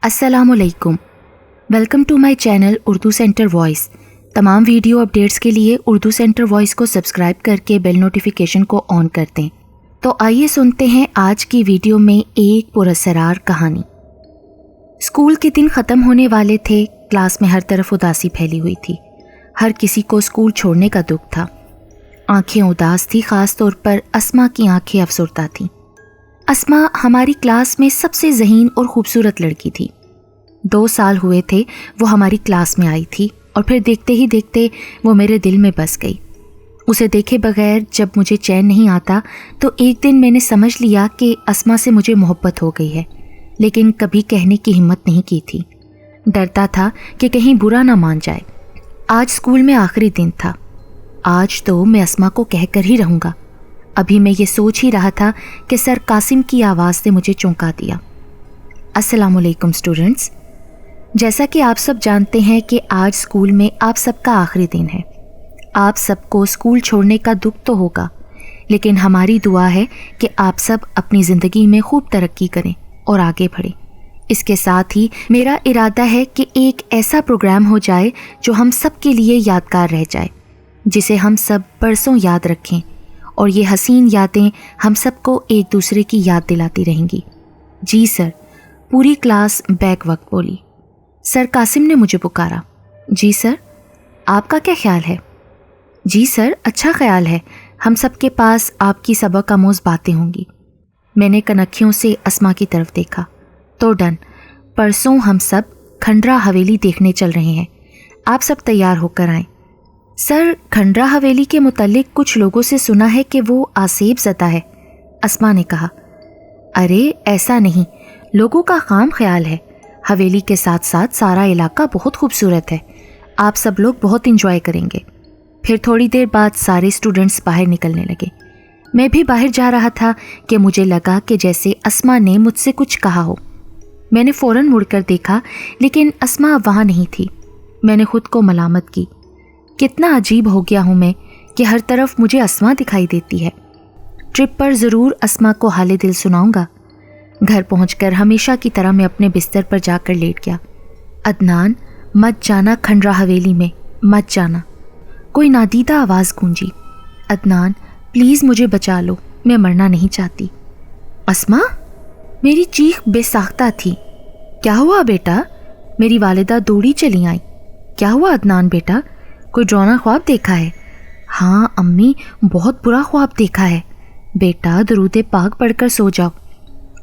अस्सलाम वालेकुम। Welcome to my channel Urdu centre voice. तमाम वीडियो अपडेट्स के लिए उर्दू सेंटर वॉइस को सब्सक्राइब करके बेल नोटिफिकेशन को ऑन कर दें। तो आइए सुनते हैं आज की वीडियो में एक पुरअसरार कहानी। स्कूल के दिन ख़त्म होने वाले थे। क्लास में हर तरफ उदासी फैली हुई थी। हर किसी को स्कूल छोड़ने का दुख था। आंखें उदास थी, ख़ास तौर पर अस्मा की आंखें अफसरदा थीं। अस्मा हमारी क्लास में सबसे ज़हीन और ख़ूबसूरत लड़की थी। 2 साल हुए थे वो हमारी क्लास में आई थी और फिर देखते ही देखते वो मेरे दिल में बस गई। उसे देखे बगैर जब मुझे चैन नहीं आता तो एक दिन मैंने समझ लिया कि अस्मा से मुझे मोहब्बत हो गई है, लेकिन कभी कहने की हिम्मत नहीं की थी। डरता था कि कहीं बुरा ना मान जाए। आज स्कूल में आखिरी दिन था। आज तो मैं अस्मा को कहकर ही रहूँगा। अभी मैं ये सोच ही रहा था कि सर कासिम की आवाज़ ने मुझे चौंका दिया। अस्सलाम वालेकुम स्टूडेंट्स। जैसा कि आप सब जानते हैं कि आज स्कूल में आप सबका आखिरी दिन है। आप सबको स्कूल छोड़ने का दुख तो होगा, लेकिन हमारी दुआ है कि आप सब अपनी ज़िंदगी में खूब तरक्की करें और आगे बढ़ें। इसके साथ ही मेरा इरादा है कि एक ऐसा प्रोग्राम हो जाए जो हम सब के लिए यादगार रह जाए, जिसे हम सब बरसों याद रखें और ये हसीन यादें हम सबको एक दूसरे की याद दिलाती रहेंगी। जी सर, पूरी क्लास बैक वक्त बोली। सर कासिम ने मुझे पुकारा। जी सर, आपका क्या ख्याल है? जी सर, अच्छा ख्याल है। हम सब के पास आपकी सबक आमोज़ बातें होंगी। मैंने कनखियों से अस्मा की तरफ देखा। तो डन, परसों हम सब खंडरा हवेली देखने चल रहे हैं। आप सब तैयार होकर आएँ। सर, खंडरा हवेली के मुतालिक कुछ लोगों से सुना है कि वो आसेब ज़दा है, अस्मा ने कहा। अरे ऐसा नहीं, लोगों का खाम ख्याल है। हवेली के साथ साथ सारा इलाका बहुत खूबसूरत है। आप सब लोग बहुत इंजॉय करेंगे। फिर थोड़ी देर बाद सारे स्टूडेंट्स बाहर निकलने लगे। मैं भी बाहर जा रहा था कि मुझे लगा कि जैसे अस्मा ने मुझसे कुछ कहा हो। मैंने फ़ौरन मुड़कर देखा, लेकिन अस्मा वहाँ नहीं थी। मैंने खुद को मलामत की। कितना अजीब हो गया हूँ मैं कि हर तरफ मुझे अस्मा दिखाई देती है। ट्रिप पर ज़रूर अस्मा को हाले दिल सुनाऊंगा। घर पहुंचकर हमेशा की तरह मैं अपने बिस्तर पर जाकर लेट गया। अदनान, मत जाना खंडरा हवेली में, मत जाना। कोई नादीदा आवाज़ गूंजी। अदनान, प्लीज़ मुझे बचा लो, मैं मरना नहीं चाहती। अस्मा, मेरी चीख बेसाख्ता थी। क्या हुआ बेटा? मेरी वालिदा दौड़ी चली आई। क्या हुआ अदनान बेटा, कोई डरावना ख्वाब देखा है? हाँ अम्मी, बहुत बुरा ख्वाब देखा है। बेटा दरूद पाक पढ़कर सो जाओ,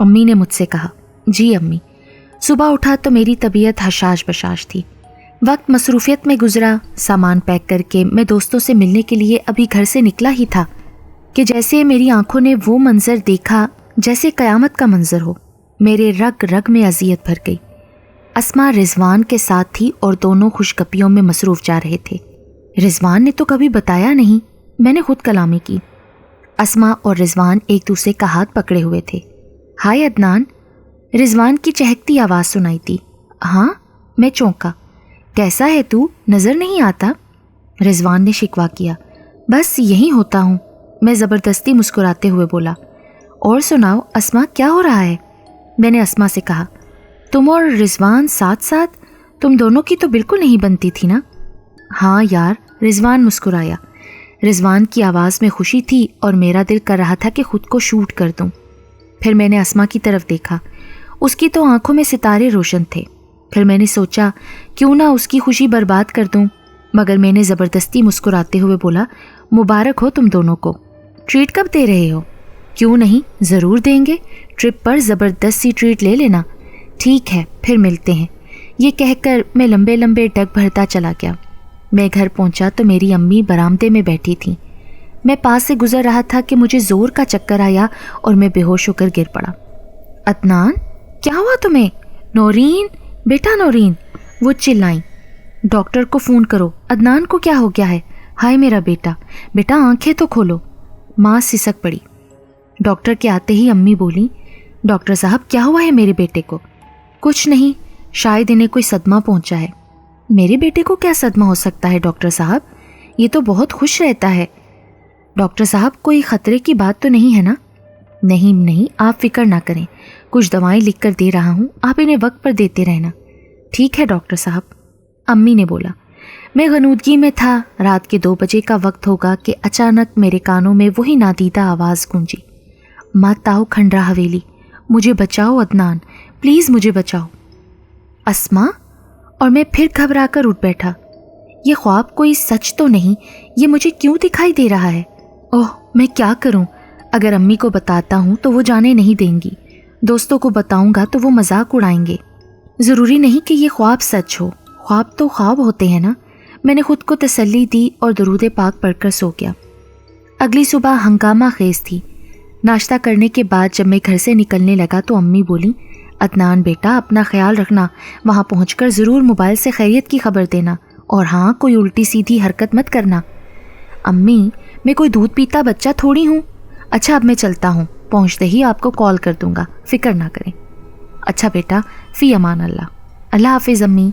अम्मी ने मुझसे कहा। जी अम्मी। सुबह उठा तो मेरी तबीयत हशाश बशाश थी। वक्त मसरूफियत में गुजरा। सामान पैक करके मैं दोस्तों से मिलने के लिए अभी घर से निकला ही था कि जैसे मेरी आंखों ने वो मंजर देखा जैसे क़यामत का मंजर हो। मेरे रग रग में अजियत भर गई। अस्मा रिजवान के साथ थी और दोनों खुशगपियों में मसरूफ़ जा रहे थे। रिजवान ने तो कभी बताया नहीं। मैंने खुद कलामी की। अस्मा और रिजवान एक दूसरे का हाथ पकड़े हुए थे। हाय अदनान, रिजवान की चहकती आवाज़ सुनाई दी। हाँ, मैं चौंका। कैसा है तू, नज़र नहीं आता? रिजवान ने शिकवा किया। बस यहीं होता हूँ, मैं ज़बरदस्ती मुस्कुराते हुए बोला। और सुनाओ अस्मा, क्या हो रहा है? मैंने अस्मा से कहा। तुम और रिजवान साथ साथ? तुम दोनों की तो बिल्कुल नहीं बनती थी ना? हाँ यार, रिजवान मुस्कुराया। रिजवान की आवाज़ में खुशी थी और मेरा दिल कर रहा था कि खुद को शूट कर दूं। फिर मैंने अस्मा की तरफ देखा। उसकी तो आंखों में सितारे रोशन थे। फिर मैंने सोचा क्यों ना उसकी खुशी बर्बाद कर दूं, मगर मैंने ज़बरदस्ती मुस्कुराते हुए बोला, मुबारक हो तुम दोनों को। ट्रीट कब दे रहे हो? क्यों नहीं, ज़रूर देंगे। ट्रिप पर ज़बरदस्त सी ट्रीट ले लेना। ठीक है, फिर मिलते हैं। ये कहकर मैं लंबे लंबे डग भरता चला गया। मैं घर पहुंचा तो मेरी अम्मी बरामदे में बैठी थीं। मैं पास से गुजर रहा था कि मुझे ज़ोर का चक्कर आया और मैं बेहोश होकर गिर पड़ा। अदनान, क्या हुआ तुम्हें? नौरीन, बेटा नौरीन, वो चिल्लाई। डॉक्टर को फ़ोन करो, अदनान को क्या हो गया है? हाय मेरा बेटा, बेटा आंखें तो खोलो। माँ सिसक पड़ी। डॉक्टर के आते ही अम्मी बोली, डॉक्टर साहब क्या हुआ है मेरे बेटे को? कुछ नहीं, शायद इन्हें कोई सदमा पहुंचा है। मेरे बेटे को क्या सदमा हो सकता है डॉक्टर साहब? ये तो बहुत खुश रहता है। डॉक्टर साहब, कोई ख़तरे की बात तो नहीं है ना? नहीं, आप फिक्र ना करें, کچھ دوائیں لکھ کر دے رہا ہوں, آپ انہیں وقت پر دیتے رہنا. ٹھیک ہے ڈاکٹر صاحب, امی نے بولا. میں غنودگی میں تھا. رات کے 2 بجے کا وقت ہوگا کہ اچانک میرے کانوں میں وہی نادیدہ آواز گونجی. مات آؤ کھنڈرا حویلی, مجھے بچاؤ عدنان, پلیز مجھے بچاؤ. اسما. اور میں پھر گھبرا کر اٹھ بیٹھا. یہ خواب کوئی سچ تو نہیں, یہ مجھے کیوں دکھائی دے رہا ہے؟ اوہ میں کیا کروں؟ اگر امی کو بتاتا ہوں تو وہ جانے نہیں دیں گی, دوستوں کو بتاؤں گا تو وہ مذاق اڑائیں گے. ضروری نہیں کہ یہ خواب سچ ہو, خواب تو خواب ہوتے ہیں نا. میں نے خود کو تسلی دی اور درود پاک پڑھ کر سو گیا. اگلی صبح ہنگامہ خیز تھی. ناشتہ کرنے کے بعد جب میں گھر سے نکلنے لگا تو امی بولی, عدنان بیٹا اپنا خیال رکھنا, وہاں پہنچ کر ضرور موبائل سے خیریت کی خبر دینا, اور ہاں کوئی الٹی سیدھی حرکت مت کرنا. امی میں کوئی دودھ پیتا بچہ تھوڑی ہوں. اچھا اب میں چلتا ہوں, پہنچتے ہی آپ کو کال کر دوں گا, فکر نہ کریں. اچھا بیٹا, فی امان اللہ. اللہ حافظ امی.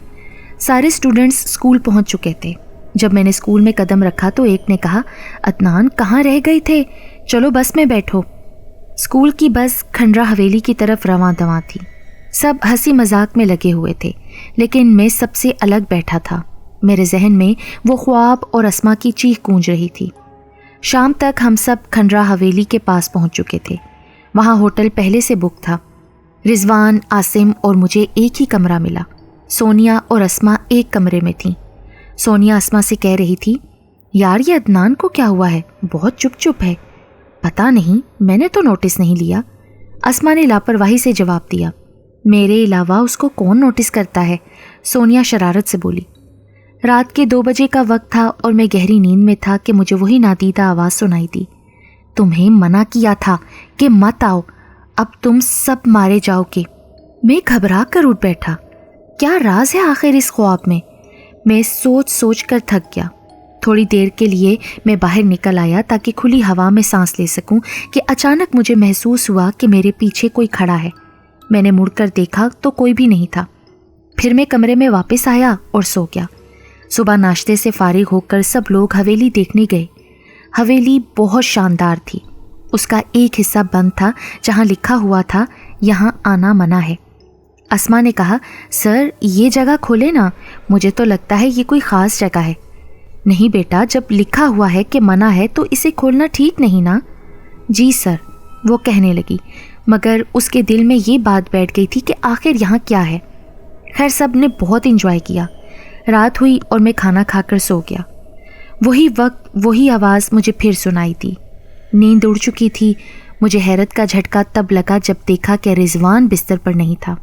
سارے اسٹوڈنٹس اسکول پہنچ چکے تھے. جب میں نے اسکول میں قدم رکھا تو ایک نے کہا, عدنان کہاں رہ گئے تھے, چلو بس میں بیٹھو. اسکول کی بس کھنڈرا حویلی کی طرف رواں دواں تھی. سب ہنسی مذاق میں لگے ہوئے تھے, لیکن میں سب سے الگ بیٹھا تھا. میرے ذہن میں وہ خواب اور اسما کی چیخ گونج رہی تھی. شام تک ہم سب کھنڈرا حویلی کے پاس پہنچ چکے تھے. وہاں ہوٹل پہلے سے بک تھا. رضوان, عاصم اور مجھے ایک ہی کمرہ ملا. سونیا اور اسما ایک کمرے میں تھیں. سونیا اسما سے کہہ رہی تھی, یار یہ عدنان کو کیا ہوا ہے, بہت چپ چپ ہے. پتہ نہیں, میں نے تو نوٹس نہیں لیا. اسما نے لاپرواہی سے جواب دیا. میرے علاوہ اس کو کون نوٹس کرتا ہے, سونیا شرارت سے بولی. رات کے 2 بجے کا وقت تھا اور میں گہری نیند میں تھا کہ مجھے وہی نادیدہ آواز سنائی دی. تمہیں منع کیا تھا کہ مت آؤ, اب تم سب مارے جاؤ گے. میں گھبرا کر اٹھ بیٹھا. کیا راز ہے آخر اس خواب میں؟ میں سوچ سوچ کر تھک گیا. تھوڑی دیر کے لیے میں باہر نکل آیا تاکہ کھلی ہوا میں سانس لے سکوں کہ اچانک مجھے محسوس ہوا کہ میرے پیچھے کوئی کھڑا ہے. میں نے مڑ کر دیکھا تو کوئی بھی نہیں تھا. پھر میں کمرے میں واپس آیا اور سو گیا. صبح ناشتے سے فارغ ہو کر سب لوگ حویلی دیکھنے گئے. حویلی بہت شاندار تھی. اس کا ایک حصہ بند تھا جہاں لکھا ہوا تھا یہاں آنا منع ہے. اسما نے کہا, سر یہ جگہ کھولے نا, مجھے تو لگتا ہے یہ کوئی خاص جگہ ہے. نہیں بیٹا, جب لکھا ہوا ہے کہ منع ہے تو اسے کھولنا ٹھیک نہیں نا. جی سر, وہ کہنے لگی, مگر اس کے دل میں یہ بات بیٹھ گئی تھی کہ آخر یہاں کیا ہے. خیر سب نے بہت انجوائے کیا. رات ہوئی اور میں کھانا کھا کر سو گیا. وہی وقت وہی آواز مجھے پھر سنائی دی. نیند اڑ چکی تھی. مجھے حیرت کا جھٹکا تب لگا جب دیکھا کہ رضوان بستر پر نہیں تھا.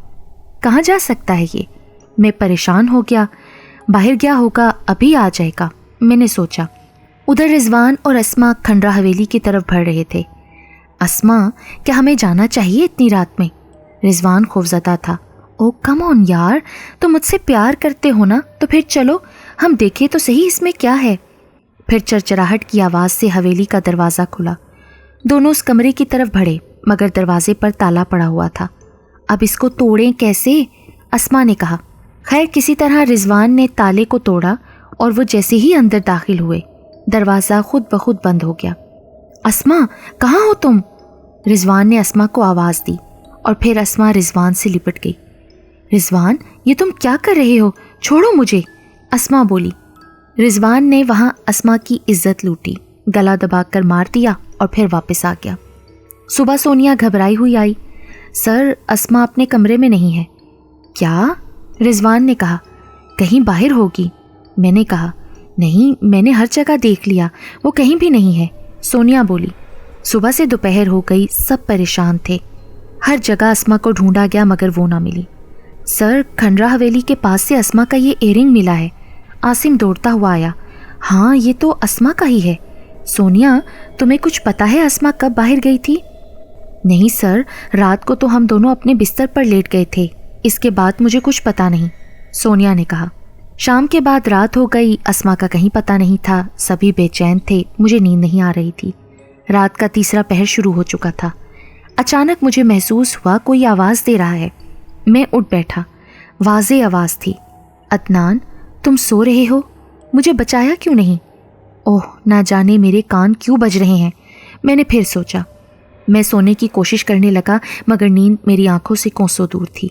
کہاں جا سکتا ہے یہ؟ میں پریشان ہو گیا. باہر گیا ہوگا, ابھی آ جائے گا, میں نے سوچا. ادھر رضوان اور اسما کھنڈرا حویلی کی طرف بڑھ رہے تھے. اسما, کیا ہمیں جانا چاہیے اتنی رات میں؟ رضوان خوفزدہ تھا. او کم آن یار, تم مجھ سے پیار کرتے ہو نا, تو پھر چلو ہم دیکھیں تو صحیح اس میں کیا ہے. پھر چرچراہٹ کی آواز سے حویلی کا دروازہ کھلا. دونوں اس کمرے کی طرف بڑھے مگر دروازے پر تالا پڑا ہوا تھا. اب اس کو توڑیں کیسے؟ اسما نے کہا. خیر کسی طرح رضوان نے تالے کو توڑا اور وہ جیسے ہی اندر داخل ہوئے دروازہ خود بخود بند ہو گیا. اسما کہاں ہو تم؟ رضوان نے اسما کو آواز دی اور پھر اسما رضوان سے لپٹ گئی. رضوان یہ تم کیا کر رہے ہو؟ چھوڑو مجھے, اسما بولی. رضوان نے وہاں اسما کی عزت لوٹی, گلا دبا کر مار دیا اور پھر واپس آ گیا. صبح سونیا گھبرائی ہوئی آئی. سر اسما اپنے کمرے میں نہیں ہے. کیا؟ رضوان نے کہا. کہیں باہر ہوگی. میں نے کہا نہیں, میں نے ہر جگہ دیکھ لیا, وہ کہیں بھی نہیں ہے. سونیا بولی. صبح سے دوپہر ہو گئی, سب پریشان تھے. ہر جگہ اسما کو ڈھونڈا گیا مگر وہ نہ ملی. سر کھنڈرا حویلی کے پاس سے اسما کا یہ ایئرنگ ملا ہے. عاصم دوڑتا ہوا آیا. ہاں یہ تو اسما کا ہی ہے. سونیا تمہیں کچھ پتا ہے اسما کب باہر گئی تھی؟ نہیں سر, رات کو تو ہم دونوں اپنے بستر پر لیٹ گئے تھے, اس کے بعد مجھے کچھ پتا نہیں, سونیا نے کہا. شام کے بعد رات ہو گئی, اسما کا کہیں پتا نہیں تھا. سبھی بے چین تھے, مجھے نیند نہیں آ رہی تھی. رات کا تیسرا پہر شروع ہو چکا تھا. اچانک مجھے محسوس ہوا کوئی آواز دے رہا ہے. میں اٹھ بیٹھا. واضح آواز تھی. عدنان تم سو رہے ہو؟ مجھے بچایا کیوں نہیں؟ اوہ نہ جانے میرے کان کیوں بج رہے ہیں. میں نے پھر سوچا. मैं सोने की कोशिश करने लगा मगर नींद मेरी आंखों से कोसों दूर थी।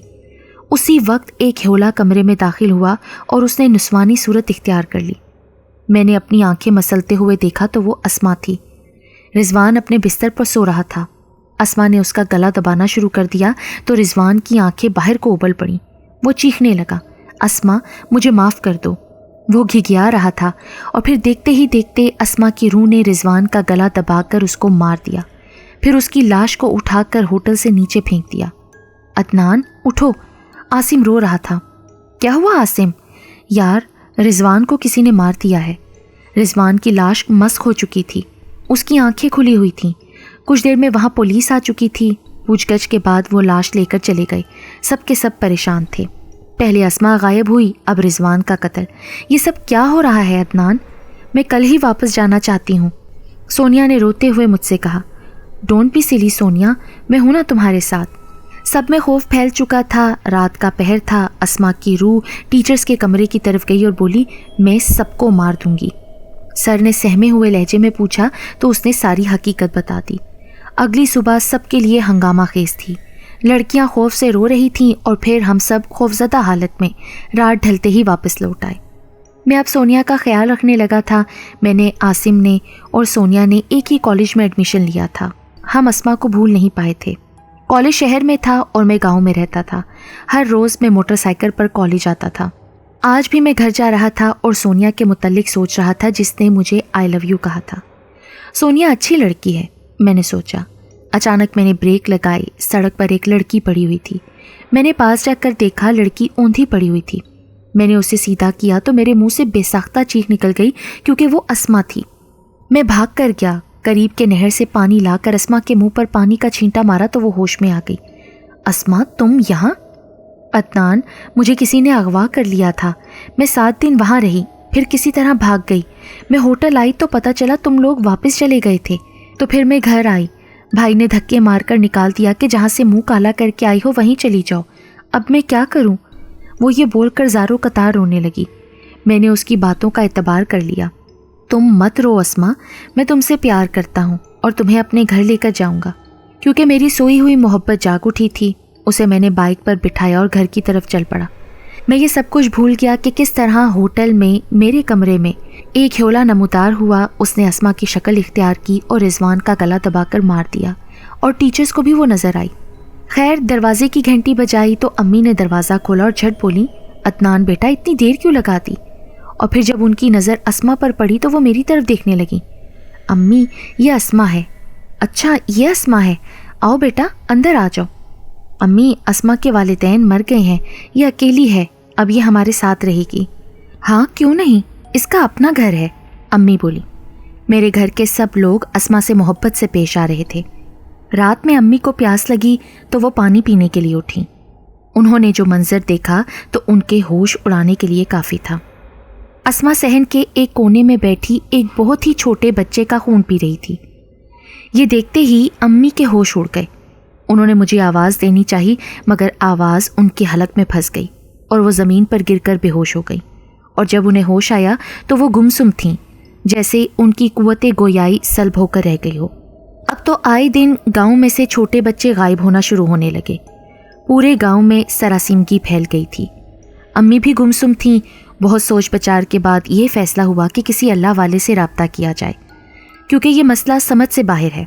उसी वक्त एक हेौला कमरे में दाखिल हुआ और उसने नुस्वानी सूरत इख्तियार कर ली। मैंने अपनी आंखें मसलते हुए देखा तो वो अस्मा थी। रिजवान अपने बिस्तर पर सो रहा था। अस्मा ने उसका गला दबाना शुरू कर दिया तो रिजवान की आंखें बाहर को उबल पड़ी। वो चीखने लगा, अस्मा मुझे माफ़ कर दो। वो घिघिया रहा था और फिर देखते ही देखते अस्मा की रूह ने रिजवान का गला दबाकर उसको मार दिया। फिर उसकी लाश को उठाकर होटल से नीचे फेंक दिया। अदनान उठो, आसिम रो रहा था। क्या हुआ आसिम? यार रिजवान को किसी ने मार दिया है। रिजवान की लाश मस्क हो चुकी थी, उसकी आंखें खुली हुई थीं। कुछ देर में वहाँ पुलिस आ चुकी थी। पूछगछ के बाद वो लाश लेकर चले गए। सब के सब परेशान थे। पहले अस्मा गायब हुई, अब रिजवान का कत्ल। ये सब क्या हो रहा है अदनान? मैं कल ही वापस जाना चाहती हूँ, सोनिया ने रोते हुए मुझसे कहा। डोंट बी सिली सोनिया, मैं हूं ना तुम्हारे साथ। सब में खौफ फैल चुका था। रात का पहर था। अस्मा की रूह टीचर्स के कमरे की तरफ गई और बोली, मैं सबको मार दूंगी। सर ने सहमे हुए लहजे में पूछा तो उसने सारी हकीकत बता दी। अगली सुबह सबके लिए हंगामा खेज थी। लड़कियां खौफ से रो रही थीं और फिर हम सब खौफजदा हालत में रात ढलते ही वापस लौट आए। मैं अब सोनिया का ख्याल रखने लगा था। मैंने, आसिम ने और सोनिया ने एक ही कॉलेज में एडमिशन लिया था। हम अस्मा को भूल नहीं पाए थे। कॉलेज शहर में था और मैं गांव में रहता था। हर रोज़ मैं मोटरसाइकिल पर कॉलेज आता था। आज भी मैं घर जा रहा था और सोनिया के मुतल्लिक सोच रहा था जिसने मुझे आई लव यू कहा था। सोनिया अच्छी लड़की है, मैंने सोचा। अचानक मैंने ब्रेक लगाई। सड़क पर एक लड़की पड़ी हुई थी। मैंने पास जाकर देखा, लड़की औंधी पड़ी हुई थी। मैंने उसे सीधा किया तो मेरे मुंह से बेसाख्ता चीख निकल गई क्योंकि वो अस्मा थी। मैं भाग कर गया। करीब के नहर से पानी लाकर अस्मा के मुंह पर पानी का छींटा मारा तो वो होश में आ गई। अस्मा तुम यहाँ? अदनान, मुझे किसी ने अगवा कर लिया था। मैं 7 दिन वहाँ रही, फिर किसी तरह भाग गई। मैं होटल आई तो पता चला तुम लोग वापस चले गए थे। तो फिर मैं घर आई। भाई ने धक्के मारकर निकाल दिया कि जहाँ से मुंह काला करके आई हो वहीं चली जाओ। अब मैं क्या करूं? वो ये बोलकर ज़ारो कतार रोने लगी। मैंने उसकी बातों का एतबार कर लिया। तुम मत रो अस्मा, मैं तुमसे प्यार करता हूँ और तुम्हें अपने घर लेकर जाऊँगा। क्योंकि मेरी सोई हुई मोहब्बत जाग उठी थी, उसे मैंने बाइक पर बिठाया और घर की तरफ चल पड़ा। मैं ये सब कुछ भूल गया कि किस तरह होटल में मेरे कमरे में एक हेौला नमूदार हुआ। उसने अस्मा की शक्ल इख्तियार की और रिजवान का गला दबाकर मार दिया और टीचर्स को भी वो नज़र आई। खैर दरवाजे की घंटी बजाई तो अम्मी ने दरवाज़ा खोला और झट बोली, अदनान बेटा इतनी देर क्यों लगा दी? और फिर जब उनकी नज़र अस्मा पर पड़ी तो वो मेरी तरफ देखने लगी। अम्मी ये अस्मा है। अच्छा ये अस्मा है, आओ बेटा अंदर आ जाओ। अम्मी अस्मा के वालिदैन मर गए हैं, ये अकेली है, अब ये हमारे साथ रहेगी। हाँ क्यों नहीं, इसका अपना घर है, अम्मी बोली। मेरे घर के सब लोग अस्मा से मोहब्बत से पेश आ रहे थे। रात में अम्मी को प्यास लगी तो वो पानी पीने के लिए उठी। उन्होंने जो मंजर देखा तो उनके होश उड़ाने के लिए काफ़ी था। अस्मा सहन के एक कोने में बैठी एक बहुत ही छोटे बच्चे का खून पी रही थी। ये देखते ही अम्मी के होश उड़ गए। उन्होंने मुझे आवाज़ देनी चाहिए मगर आवाज़ उनकी हलक में फंस गई और वो ज़मीन पर गिरकर बेहोश हो गई। और जब उन्हें होश आया तो वो गुमसुम थीं, जैसे उनकी कुव्वते गोयाई सल्ब होकर रह गई हो। अब तो आए दिन गांव में से छोटे बच्चे गायब होना शुरू होने लगे। पूरे गांव में सरासीमगी फैल गई थी। अम्मी भी गुमसुम थीं। बहुत सोच विचार के बाद ये फैसला हुआ कि किसी अल्लाह वाले से राब्ता किया जाए क्योंकि ये मसला समझ से बाहर है।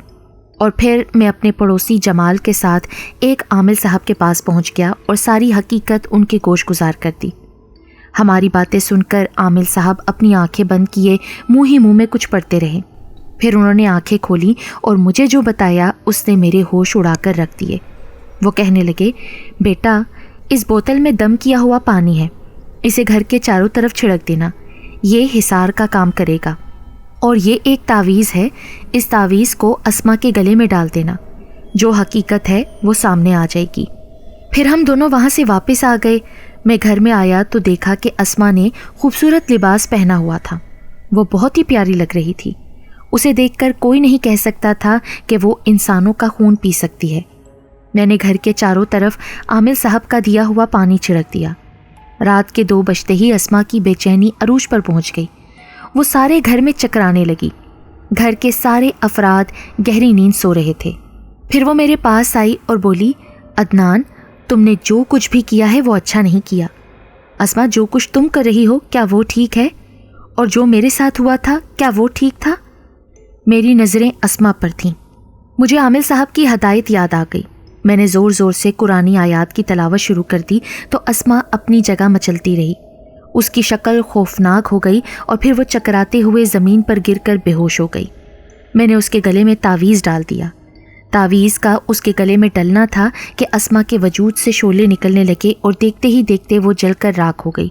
और फिर मैं अपने पड़ोसी जमाल के साथ एक आमिल साहब के पास पहुंच गया और सारी हकीकत उनके गोश गुजार कर दी। हमारी बातें सुनकर आमिल साहब अपनी आंखें बंद किए मुंह ही मुंह में कुछ पढ़ते रहे। फिर उन्होंने आंखें खोली और मुझे जो बताया उसने मेरे होश उड़ाकर रख दिए। वो कहने लगे, बेटा इस बोतल में दम किया हुआ पानी है, इसे घर के चारों तरफ छिड़क देना, ये हिसार का काम करेगा। और ये एक तावीज़ है, इस तावीज़ को अस्मा के गले में डाल देना, जो हकीकत है वो सामने आ जाएगी। फिर हम दोनों वहाँ से वापस आ गए। मैं घर में आया तो देखा कि अस्मा ने खूबसूरत लिबास पहना हुआ था। वो बहुत ही प्यारी लग रही थी। उसे देखकर कोई नहीं कह सकता था कि वो इंसानों का खून पी सकती है। मैंने घर के चारों तरफ आमिल साहब का दिया हुआ पानी छिड़क दिया। रात के 2 बजते ही अस्मा की बेचैनी अरूज पर पहुंच गई। वो सारे घर में चकराने लगी। घर के सारे अफराद गहरी नींद सो रहे थे। پھر وہ میرے پاس آئی اور بولی، عدنان تم نے جو کچھ بھی کیا ہے وہ اچھا نہیں کیا۔ اسما جو کچھ تم کر رہی ہو کیا وہ ٹھیک ہے؟ اور جو میرے ساتھ ہوا تھا کیا وہ ٹھیک تھا؟ میری نظریں اسما پر تھیں۔ مجھے عامل صاحب کی ہدایت یاد آ گئی۔ میں نے زور زور سے قرآنی آیات کی تلاوت شروع کر دی تو اسما اپنی جگہ مچلتی رہی۔ اس کی شکل خوفناک ہو گئی اور پھر وہ چکراتے ہوئے زمین پر گر کر بے ہوش ہو گئی۔ میں نے اس کے گلے میں تعویذ ڈال دیا۔ تعویذ کا اس کے گلے میں ڈلنا تھا کہ اسما کے وجود سے شعلے نکلنے لگے اور دیکھتے ہی دیکھتے وہ جل کر راکھ ہو گئی۔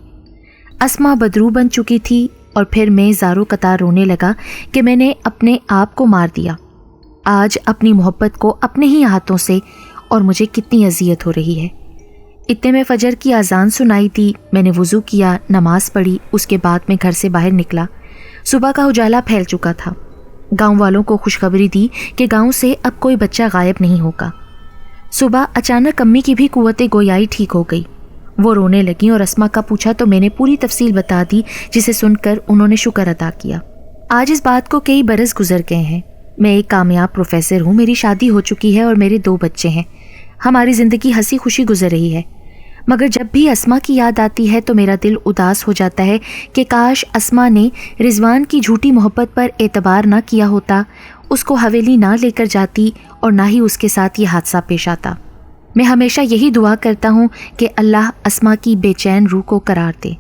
اسما بدرو بن چکی تھی اور پھر میں زاروں قطار رونے لگا کہ میں نے اپنے آپ کو مار دیا۔ آج اپنی محبت کو اپنے ہی ہاتھوں سے، اور مجھے کتنی اذیت ہو رہی ہے۔ اتنے میں فجر کی اذان سنائی دی۔ میں نے وضو کیا، نماز پڑھی، اس کے بعد میں گھر سے باہر نکلا۔ صبح کا اجالا پھیل چکا تھا۔ گاؤں والوں کو خوشخبری دی کہ گاؤں سے اب کوئی بچہ غائب نہیں ہوگا۔ صبح اچانک امی کی بھی قوت گویائی ٹھیک ہو گئی۔ وہ رونے لگیں اور اسما کا پوچھا تو میں نے پوری تفصیل بتا دی، جسے سن کر انہوں نے شکر ادا کیا۔ آج اس بات کو کئی برس گزر گئے ہیں۔ میں ایک کامیاب پروفیسر ہوں، میری شادی ہو چکی ہے اور میرے 2 بچے ہیں۔ ہماری زندگی ہنسی خوشی گزر رہی ہے، مگر جب بھی اسما کی یاد آتی ہے تو میرا دل اداس ہو جاتا ہے کہ کاش اسما نے رضوان کی جھوٹی محبت پر اعتبار نہ کیا ہوتا، اس کو حویلی نہ لے کر جاتی اور نہ ہی اس کے ساتھ یہ حادثہ پیش آتا۔ میں ہمیشہ یہی دعا کرتا ہوں کہ اللہ اسما کی بے چین روح کو قرار دے۔